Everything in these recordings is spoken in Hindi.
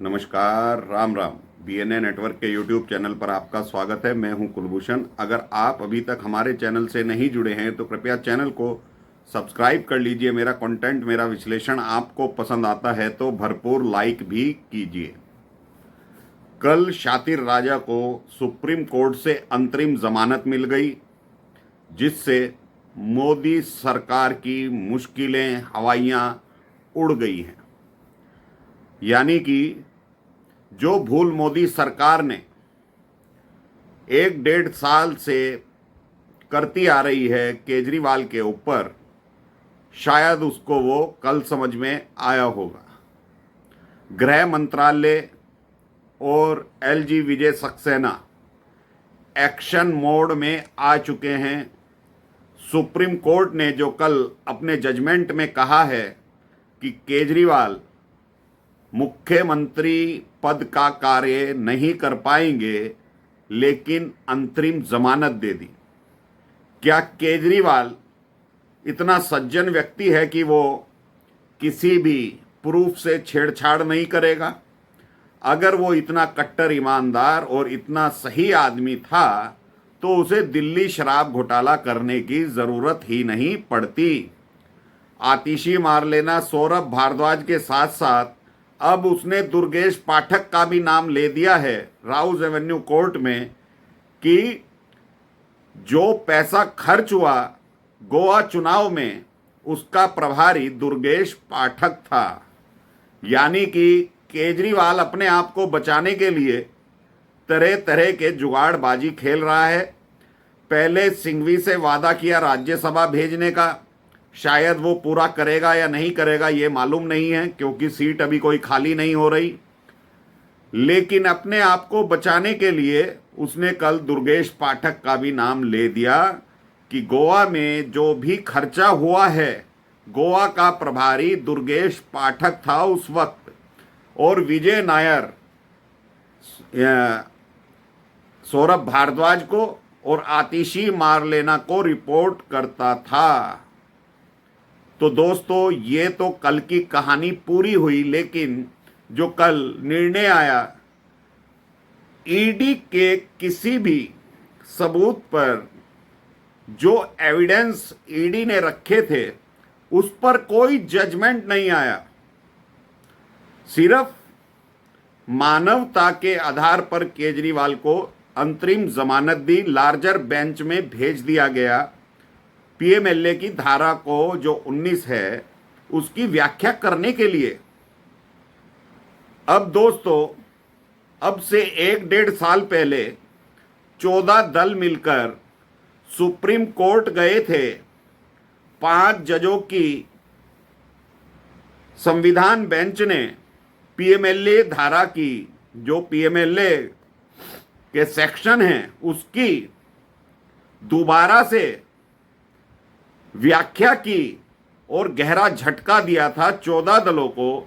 नमस्कार, राम राम। बीएनए नेटवर्क के यूट्यूब चैनल पर आपका स्वागत है। मैं हूं कुलभूषण। अगर आप अभी तक हमारे चैनल से नहीं जुड़े हैं तो कृपया चैनल को सब्सक्राइब कर लीजिए। मेरा कंटेंट, मेरा विश्लेषण आपको पसंद आता है तो भरपूर लाइक भी कीजिए। कल शातिर राजा को सुप्रीम कोर्ट से अंतरिम जमानत मिल गई, जिससे मोदी सरकार की मुश्किलें, हवाइयाँ उड़ गई हैं। यानी कि जो भूल मोदी सरकार ने 1-1.5 साल से करती आ रही है केजरीवाल के ऊपर, शायद उसको वो कल समझ में आया होगा। गृह मंत्रालय और एलजी विजय सक्सेना एक्शन मोड में आ चुके हैं। सुप्रीम कोर्ट ने जो कल अपने जजमेंट में कहा है कि केजरीवाल मुख्यमंत्री पद का कार्य नहीं कर पाएंगे, लेकिन अंतरिम जमानत दे दी। क्या केजरीवाल इतना सज्जन व्यक्ति है कि वो किसी भी प्रूफ से छेड़छाड़ नहीं करेगा? अगर वो इतना कट्टर ईमानदार और इतना सही आदमी था तो उसे दिल्ली शराब घोटाला करने की जरूरत ही नहीं पड़ती। आतिशी मार लेना सौरभ भारद्वाज के साथ साथ अब उसने दुर्गेश पाठक का भी नाम ले दिया है राउज एवेन्यू कोर्ट में कि जो पैसा खर्च हुआ गोवा चुनाव में, उसका प्रभारी दुर्गेश पाठक था। यानी कि केजरीवाल अपने आप को बचाने के लिए तरह तरह के जुगाड़बाजी खेल रहा है। पहले सिंघवी से वादा किया राज्यसभा भेजने का, शायद वो पूरा करेगा या नहीं करेगा ये मालूम नहीं है, क्योंकि सीट अभी कोई खाली नहीं हो रही। लेकिन अपने आप को बचाने के लिए उसने कल दुर्गेश पाठक का भी नाम ले दिया कि गोवा में जो भी खर्चा हुआ है, गोवा का प्रभारी दुर्गेश पाठक था उस वक्त, और विजय नायर सौरभ भारद्वाज को और आतिशी मारलेना को रिपोर्ट करता था। तो दोस्तों, ये तो कल की कहानी पूरी हुई, लेकिन जो कल निर्णय आया, ईडी के किसी भी सबूत पर जो एविडेंस ईडी ने रखे थे उस पर कोई जजमेंट नहीं आया। सिर्फ मानवता के आधार पर केजरीवाल को अंतरिम जमानत दी, लार्जर बेंच में भेज दिया गया। पीएमएलए की धारा को जो 19 है उसकी व्याख्या करने के लिए। अब दोस्तों, अब से 1-1.5 साल पहले 14 दल मिलकर सुप्रीम कोर्ट गए थे। 5 जजों की संविधान बेंच ने पीएमएलए धारा की, जो पीएमएलए के सेक्शन हैं, उसकी दोबारा से व्याख्या की और गहरा झटका दिया था 14 दलों को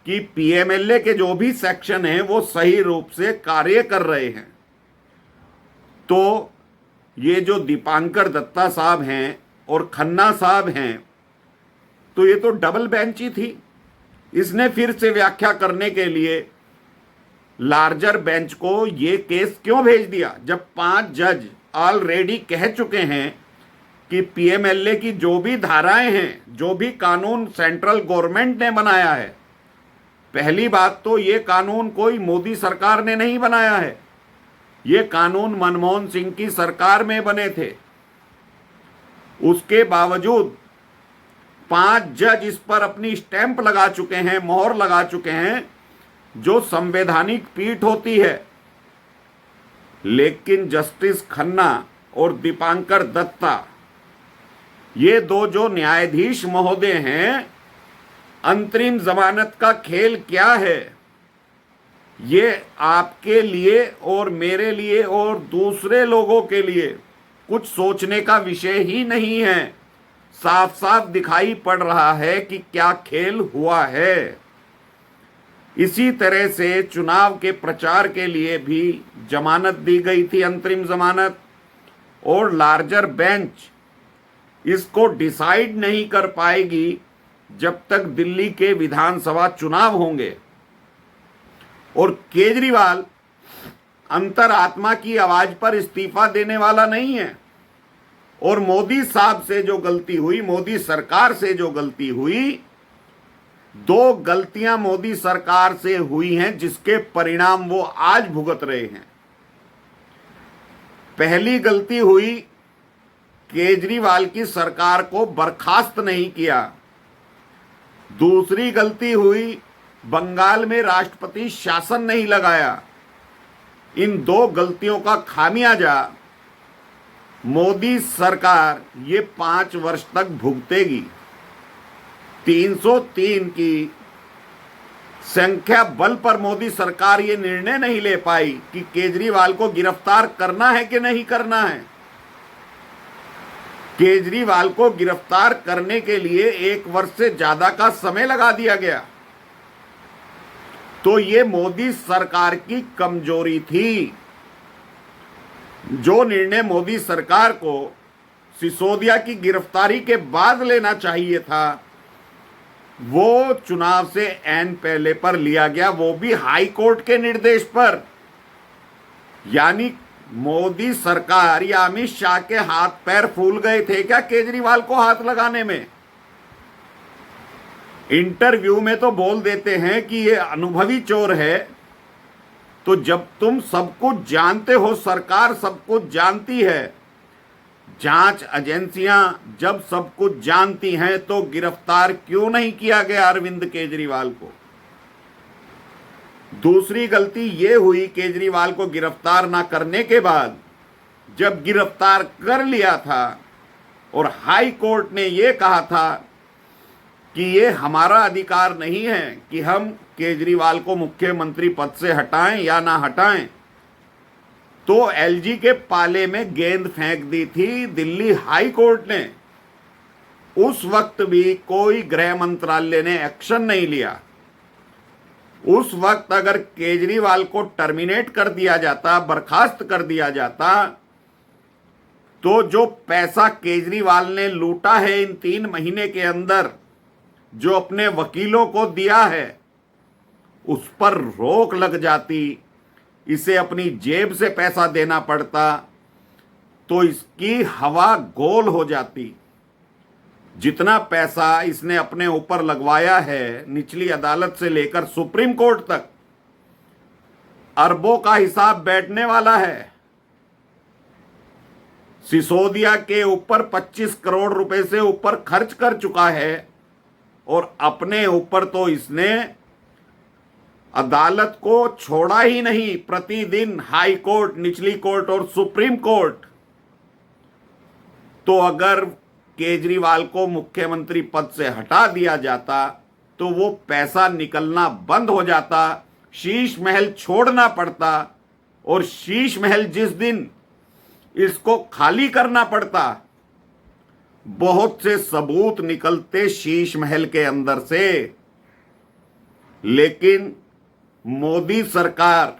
कि पीएमएलए के जो भी सेक्शन हैं वो सही रूप से कार्य कर रहे हैं। तो ये जो दीपांकर दत्ता साहब हैं और खन्ना साहब हैं, तो ये तो डबल बेंच ही थी। इसने फिर से व्याख्या करने के लिए लार्जर बेंच को ये केस क्यों भेज दिया, जब 5 जज ऑलरेडी कह चुके हैं कि पीएमएलए की जो भी धाराएं हैं, जो भी कानून सेंट्रल गवर्नमेंट ने बनाया है। पहली बात तो ये कानून कोई मोदी सरकार ने नहीं बनाया है, ये कानून मनमोहन सिंह की सरकार में बने थे। उसके बावजूद 5 जज इस पर अपनी स्टैंप लगा चुके हैं, मोहर लगा चुके हैं, जो संवैधानिक पीठ होती है। लेकिन जस्टिस खन्ना और दीपांकर दत्ता, ये दो जो न्यायाधीश महोदय हैं, अंतरिम जमानत का खेल क्या है, ये आपके लिए और मेरे लिए और दूसरे लोगों के लिए कुछ सोचने का विषय ही नहीं है। साफ साफ दिखाई पड़ रहा है कि क्या खेल हुआ है। इसी तरह से चुनाव के प्रचार के लिए भी जमानत दी गई थी, अंतरिम जमानत, और लार्जर बेंच इसको डिसाइड नहीं कर पाएगी जब तक दिल्ली के विधानसभा चुनाव होंगे। और केजरीवाल अंतरात्मा की आवाज पर इस्तीफा देने वाला नहीं है। और मोदी साहब से जो गलती हुई, मोदी सरकार से जो गलती हुई, दो गलतियां मोदी सरकार से हुई हैं जिसके परिणाम वो आज भुगत रहे हैं। पहली गलती हुई, केजरीवाल की सरकार को बर्खास्त नहीं किया। दूसरी गलती हुई, बंगाल में राष्ट्रपति शासन नहीं लगाया। इन दो गलतियों का खामियाजा मोदी सरकार ये 5 वर्ष तक भुगतेगी। 303 की संख्या बल पर मोदी सरकार ये निर्णय नहीं ले पाई कि केजरीवाल को गिरफ्तार करना है कि नहीं करना है। केजरीवाल को गिरफ्तार करने के लिए 1 वर्ष से ज्यादा का समय लगा दिया गया। तो ये मोदी सरकार की कमजोरी थी। जो निर्णय मोदी सरकार को सिसोदिया की गिरफ्तारी के बाद लेना चाहिए था, वो चुनाव से ऐन पहले पर लिया गया, वो भी हाई कोर्ट के निर्देश पर। यानी मोदी सरकार या अमित शाह के हाथ पैर फूल गए थे क्या केजरीवाल को हाथ लगाने में? इंटरव्यू में तो बोल देते हैं कि ये अनुभवी चोर है। तो जब तुम सब कुछ जानते हो, सरकार सब कुछ जानती है, जांच एजेंसियां जब सब कुछ जानती हैं, तो गिरफ्तार क्यों नहीं किया गया अरविंद केजरीवाल को? दूसरी गलती ये हुई, केजरीवाल को गिरफ्तार ना करने के बाद जब गिरफ्तार कर लिया था और हाई कोर्ट ने ये कहा था कि ये हमारा अधिकार नहीं है कि हम केजरीवाल को मुख्यमंत्री पद से हटाएं या ना हटाएं, तो एलजी के पाले में गेंद फेंक दी थी दिल्ली हाई कोर्ट ने। उस वक्त भी कोई गृह मंत्रालय ने एक्शन नहीं लिया। उस वक्त अगर केजरीवाल को टर्मिनेट कर दिया जाता, बर्खास्त कर दिया जाता, तो जो पैसा केजरीवाल ने लूटा है इन 3 महीने के अंदर, जो अपने वकीलों को दिया है, उस पर रोक लग जाती, इसे अपनी जेब से पैसा देना पड़ता, तो इसकी हवा गोल हो जाती। जितना पैसा इसने अपने ऊपर लगवाया है, निचली अदालत से लेकर सुप्रीम कोर्ट तक, अरबों का हिसाब बैठने वाला है। सिसोदिया के ऊपर 25 करोड़ रुपए से ऊपर खर्च कर चुका है और अपने ऊपर तो इसने अदालत को छोड़ा ही नहीं। प्रतिदिन हाई कोर्ट, निचली कोर्ट और सुप्रीम कोर्ट। तो अगर केजरीवाल को मुख्यमंत्री पद से हटा दिया जाता तो वो पैसा निकलना बंद हो जाता, शीश महल छोड़ना पड़ता, और शीश महल जिस दिन इसको खाली करना पड़ता, बहुत से सबूत निकलते शीश महल के अंदर से। लेकिन मोदी सरकार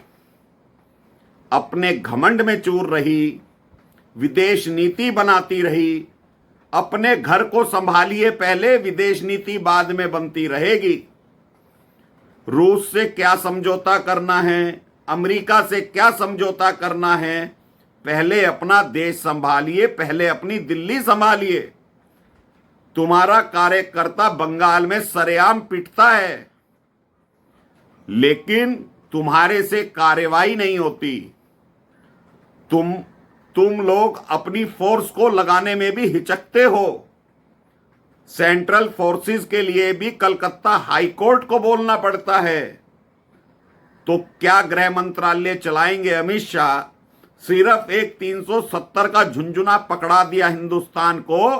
अपने घमंड में चूर रही, विदेश नीति बनाती रही। अपने घर को संभालिए पहले, विदेश नीति बाद में बनती रहेगी। रूस से क्या समझौता करना है, अमेरिका से क्या समझौता करना है, पहले अपना देश संभालिए, पहले अपनी दिल्ली संभालिए। तुम्हारा कार्यकर्ता बंगाल में सरेआम पिटता है, लेकिन तुम्हारे से कार्रवाई नहीं होती। तुम लोग अपनी फोर्स को लगाने में भी हिचकते हो। सेंट्रल फोर्सेस के लिए भी कलकत्ता हाई कोर्ट को बोलना पड़ता है। तो क्या गृह मंत्रालय चलाएंगे अमित शाह? सिर्फ एक 370 का झुंझुना पकड़ा दिया हिंदुस्तान को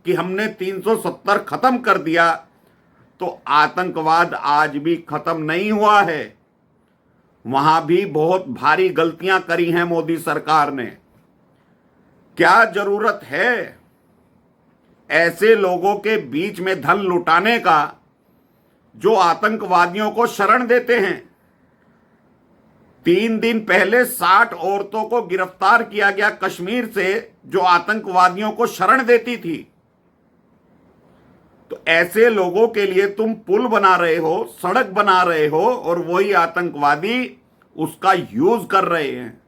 कि हमने 370 खत्म कर दिया, तो आतंकवाद आज भी खत्म नहीं हुआ है। वहां भी बहुत भारी गलतियां करी हैं मोदी सरकार ने। क्या जरूरत है ऐसे लोगों के बीच में धन लुटाने का जो आतंकवादियों को शरण देते हैं? 3 दिन पहले 60 औरतों को गिरफ्तार किया गया कश्मीर से, जो आतंकवादियों को शरण देती थी। तो ऐसे लोगों के लिए तुम पुल बना रहे हो, सड़क बना रहे हो, और वही आतंकवादी उसका यूज कर रहे हैं।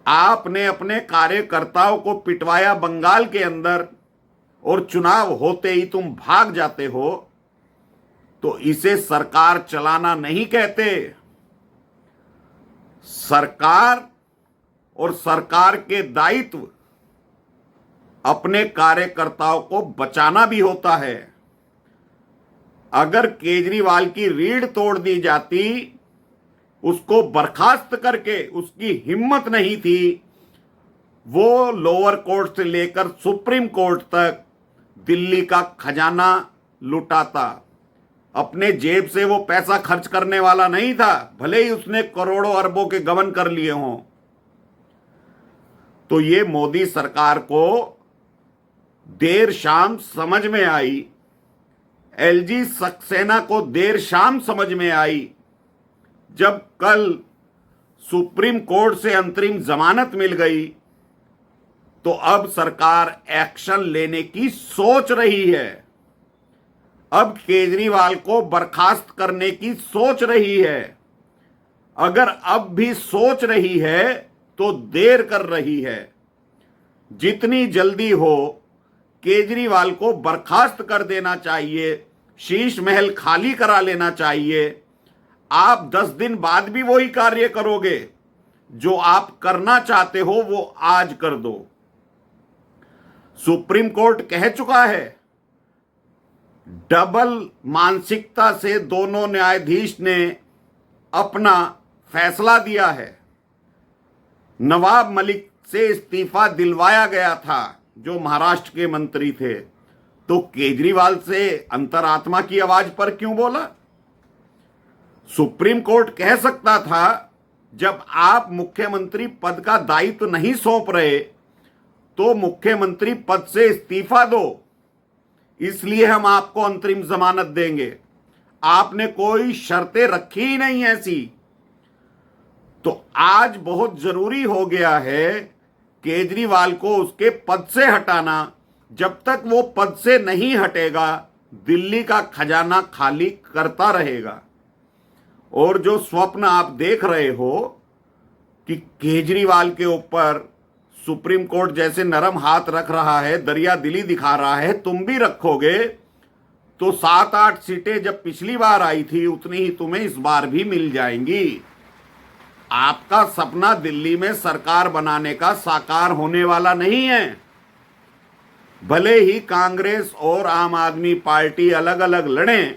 आपने अपने कार्यकर्ताओं को पिटवाया बंगाल के अंदर, और चुनाव होते ही तुम भाग जाते हो, तो इसे सरकार चलाना नहीं कहते। सरकार और सरकार के दायित्व अपने कार्यकर्ताओं को बचाना भी होता है। अगर केजरीवाल की रीढ़ तोड़ दी जाती, उसको बर्खास्त करके, उसकी हिम्मत नहीं थी, वो लोअर कोर्ट से लेकर सुप्रीम कोर्ट तक दिल्ली का खजाना लुटाता। अपने जेब से वो पैसा खर्च करने वाला नहीं था, भले ही उसने करोड़ों अरबों के गबन कर लिए हों। तो ये मोदी सरकार को देर शाम समझ में आई, एलजी सक्सेना को देर शाम समझ में आई, जब कल सुप्रीम कोर्ट से अंतरिम जमानत मिल गई, तो अब सरकार एक्शन लेने की सोच रही है। अब केजरीवाल को बर्खास्त करने की सोच रही है। अगर अब भी सोच रही है तो देर कर रही है। जितनी जल्दी हो केजरीवाल को बर्खास्त कर देना चाहिए, शीश महल खाली करा लेना चाहिए। आप 10 दिन बाद भी वही कार्य करोगे, जो आप करना चाहते हो वो आज कर दो। सुप्रीम कोर्ट कह चुका है, डबल मानसिकता से दोनों न्यायाधीश ने अपना फैसला दिया है। नवाब मलिक से इस्तीफा दिलवाया गया था, जो महाराष्ट्र के मंत्री थे, तो केजरीवाल से अंतरात्मा की आवाज पर क्यों बोला? सुप्रीम कोर्ट कह सकता था, जब आप मुख्यमंत्री पद का दायित्व नहीं सौंप रहे तो मुख्यमंत्री पद से इस्तीफा दो, इसलिए हम आपको अंतरिम जमानत देंगे। आपने कोई शर्तें रखी ही नहीं ऐसी। तो आज बहुत जरूरी हो गया है केजरीवाल को उसके पद से हटाना। जब तक वो पद से नहीं हटेगा, दिल्ली का खजाना खाली करता रहेगा। और जो स्वप्न आप देख रहे हो कि केजरीवाल के ऊपर सुप्रीम कोर्ट जैसे नरम हाथ रख रहा है, दरिया दिली दिखा रहा है, तुम भी रखोगे तो 7-8 सीटें जब पिछली बार आई थी उतनी ही तुम्हें इस बार भी मिल जाएंगी। आपका सपना दिल्ली में सरकार बनाने का साकार होने वाला नहीं है। भले ही कांग्रेस और आम आदमी पार्टी अलग अलग लड़ें,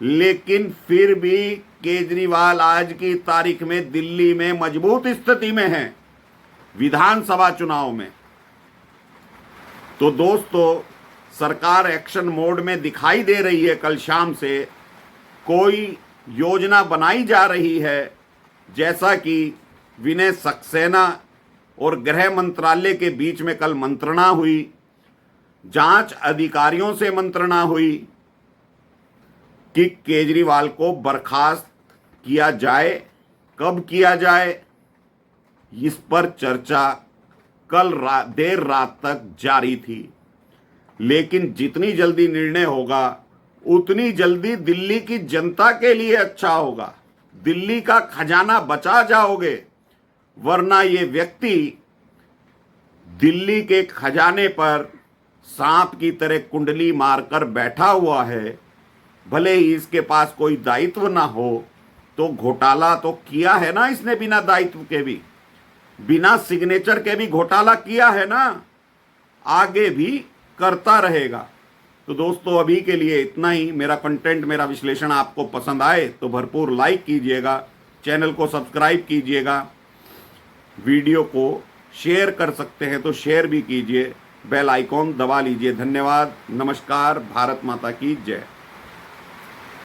लेकिन फिर भी केजरीवाल आज की तारीख में दिल्ली में मजबूत स्थिति में है विधानसभा चुनाव में। तो दोस्तों, सरकार एक्शन मोड में दिखाई दे रही है। कल शाम से कोई योजना बनाई जा रही है, जैसा कि विनय सक्सेना और गृह मंत्रालय के बीच में कल मंत्रणा हुई, जांच अधिकारियों से मंत्रणा हुई कि केजरीवाल को बर्खास्त किया जाए, कब किया जाए, इस पर चर्चा कल देर रात तक जारी थी। लेकिन जितनी जल्दी निर्णय होगा उतनी जल्दी दिल्ली की जनता के लिए अच्छा होगा। दिल्ली का खजाना बचा जाओगे, वरना ये व्यक्ति दिल्ली के खजाने पर सांप की तरह कुंडली मारकर बैठा हुआ है। भले ही इसके पास कोई दायित्व ना हो, तो घोटाला तो किया है ना इसने, बिना दायित्व के भी, बिना सिग्नेचर के भी घोटाला किया है ना, आगे भी करता रहेगा। तो दोस्तों, अभी के लिए इतना ही। मेरा कंटेंट, मेरा विश्लेषण आपको पसंद आए तो भरपूर लाइक कीजिएगा, चैनल को सब्सक्राइब कीजिएगा, वीडियो को शेयर कर सकते हैं तो शेयर भी कीजिए, बेल आइकॉन दबा लीजिए। धन्यवाद, नमस्कार, भारत माता की जय।